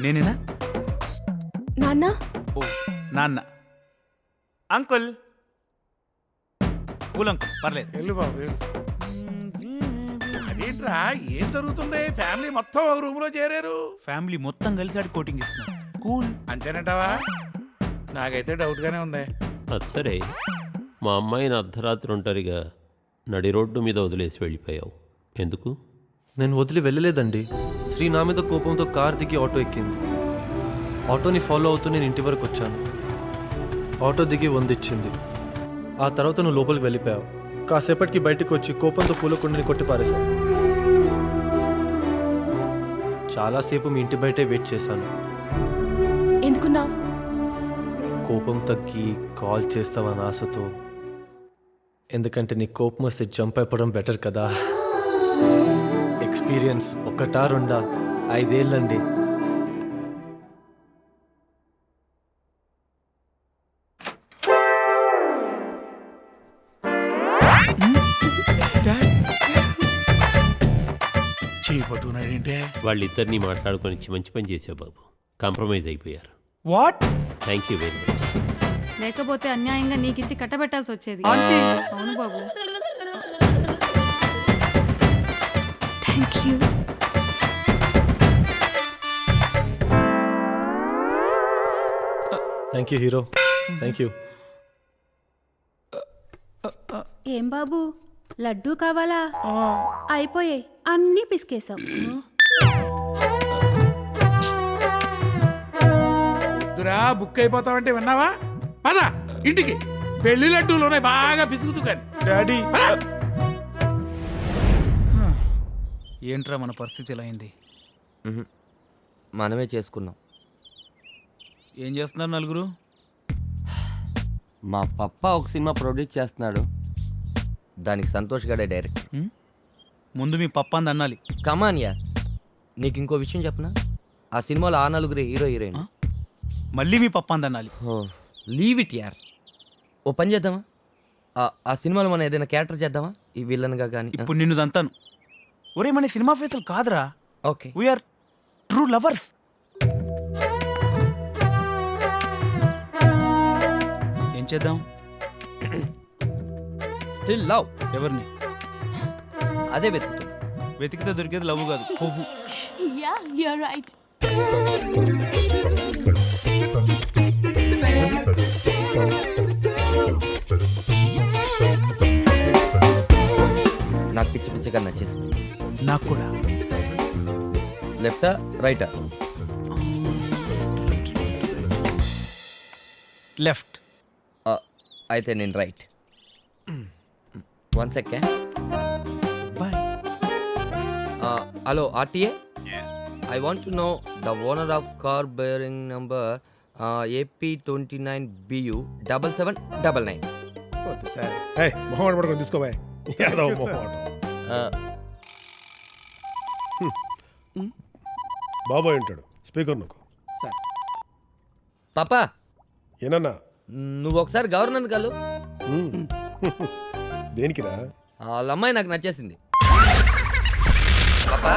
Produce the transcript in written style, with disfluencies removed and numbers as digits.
నేనేనా? నాన్న ఓ నాన్న. అంకుల్ కూల్ అంకుల్, పర్లేదు. వెళ్ళు బాబు వెళ్ళు. అదేంట్రా ఏం జరుగుతుంది? ఫ్యామిలీ మొత్తం ఒక రూమ్ లో చేరారు. ఫ్యామిలీ మొత్తం కలిసి ఆడి కోటింగ్ ఇస్తున్నాం. కూల్. అంతేనంటావా? నాకైతే డౌట్ గానే ఉంది. అది సరే, మా అమ్మాయిని అర్ధరాత్రి ఒంటరిగా నడి రోడ్డు మీద వదిలేసి వెళ్ళిపోయావు ఎందుకు? నేను వదిలి వెళ్ళలేదండి. శ్రీ నా మీద కోపంతో కార్ దిగి ఆటో ఎక్కింది. ఆటోని ఫాలో అవుతూ నేను ఇంటి వరకు వచ్చాను. ఆటో దిగి వందిచ్చింది. ఆ తర్వాత నువ్వు లోపలికి వెళ్ళిపోయావు. కాసేపటికి బయటకు వచ్చి కోపంతో పూలకుండని కొట్టి పారేశావు. చాలాసేపు మీ ఇంటి బయటే వెయిట్ చేశాను. ఎందుకున్నావు? కోపం తగ్గి కాల్ చేస్తావని ఆశతో. ఎందుకంటే నీ కోపం వస్తే జంప్ అయిపోవడం బెటర్ కదా. ఎక్స్పీరియన్స్ 1 2 5 ఏళ్ళండి. చేయబట్టున్నాడంటే వాళ్ళిద్దరినీ మాట్లాడుకొని మంచి పని చేసావు బాబు. కాంప్రమైజ్ అయిపోయారు. What? Thank you very much. లేకపోతే అన్యాయంగా నీకిచ్చి కట్టబెట్టాల్సి వచ్చేది. అవును బాబు. Thank you. Thank you hero. Thank you. ఏం బాబు లడ్డూ కావాలా? అయిపోయాయి, అన్నీ పిసికేశాం. వద్దురా, బుక్ అయిపోతావంటే విన్నావా? పద ఇంటికి. పెళ్లి లడ్డూలోనే బాగా పిసుకుతూ కానీ. డాడీ. ఏంట్రా మన పరిస్థితి ఎలా అయింది? మనమే చేసుకున్నాం. ఏం చేస్తున్నారు నలుగురు? మా పప్పా ఒక సినిమా ప్రొడ్యూస్ చేస్తున్నాడు. దానికి సంతోష్ గడే డైరెక్టర్. ముందు మీ పప్పంది అన్నాలి. Come on yeah. నీకు ఇంకో విషయం చెప్పనా? ఆ సినిమాలో ఆ నలుగురు హీరో హీరోయిన్. మళ్ళీ మీ పప్పంది అన్నాలి. లీవ్ ఇట్ యార్. ఓ పని చేద్దామా? ఆ సినిమాలో మనం ఏదైనా క్యారెక్టర్ చేద్దామా? ఈ విలన్గా కానీ. ఇప్పుడు నిన్ను దంతాను. ఒరే మన సినిమా ఫేసులు కాదురా. Okay, we're true lovers. ఏం చేద్దాం? Still love. ఎవరిని? అదే వెతుకుతున్నా. వెతికితే దొరికేది లవ్ కాదు, కొవ్వు. Yeah you are right. నాకు పిచ్చి పిచ్చిగా నచ్చేసింది. నాకు కూడా. లెఫ్టా రైటా? లెఫ్ట్. అయితే నేను right. 1 second. Bye. Hello RTA. I want to know the owner of car bearing number AP29BU 7799. Sir మొహమాట పడుకొని తీసుకోబాయ్. బాబాయ్ ఉంటాడు. స్పీకర్ నువ్వు సార్. పాపా ఏనన్నా? నువ్వు ఒకసారి గవర్నర్ కలు. దేనికిరా? వాళ్ళ అమ్మాయి నాకు నచ్చేసింది. పాపా